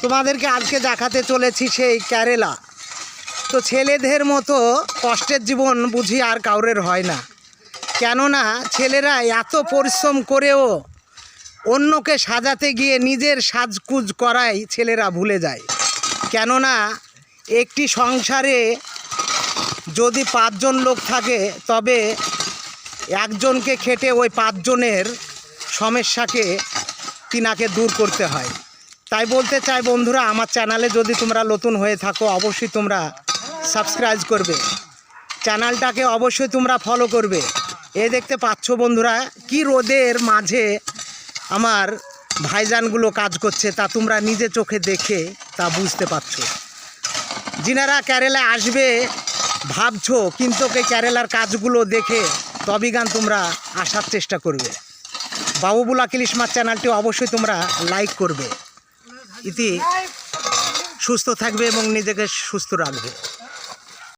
তোমাদেরকে আজকে দেখাতে চলেছি সেই কেরালা। তো ছেলেদের মতো কষ্টের জীবন বুঝি আর কাউরের হয় না, কেননা ছেলেরা এত পরিশ্রম করেও অন্যকে সাজাতে গিয়ে নিজের সাজকুজ করাই ছেলেরা ভুলে যায়। কেননা একটি সংসারে যদি 5 জন লোক থাকে তবে একজনকে খেটে ওই 5 জনের সমস্যাকে তিনাকে দূর করতে হয়। তাই বলতে চাই বন্ধুরা, আমার চ্যানেলে যদি তোমরা নতুন হয়ে থাকো অবশ্যই তোমরা সাবস্ক্রাইব করবে, চ্যানেলটাকে অবশ্যই তোমরা ফলো করবে। এ দেখতে পাচ্ছ বন্ধুরা কি রোদের মাঝে আমার ভাইজানগুলো কাজ করছে, তা তোমরা নিজে চোখে দেখে তা বুঝতে পারছো। যিনারা কেরালা আসবে ভাবছো, কিন্তু এই কেরালার কাজগুলো দেখে তবেই তোমরা আসার চেষ্টা করবে। বাবুবুল আকিল স্মার্ট চ্যানেলটি অবশ্যই তোমরা লাইক করবে। ইতি সুস্থ থাকবে এবং নিজেকে সুস্থ রাখবে।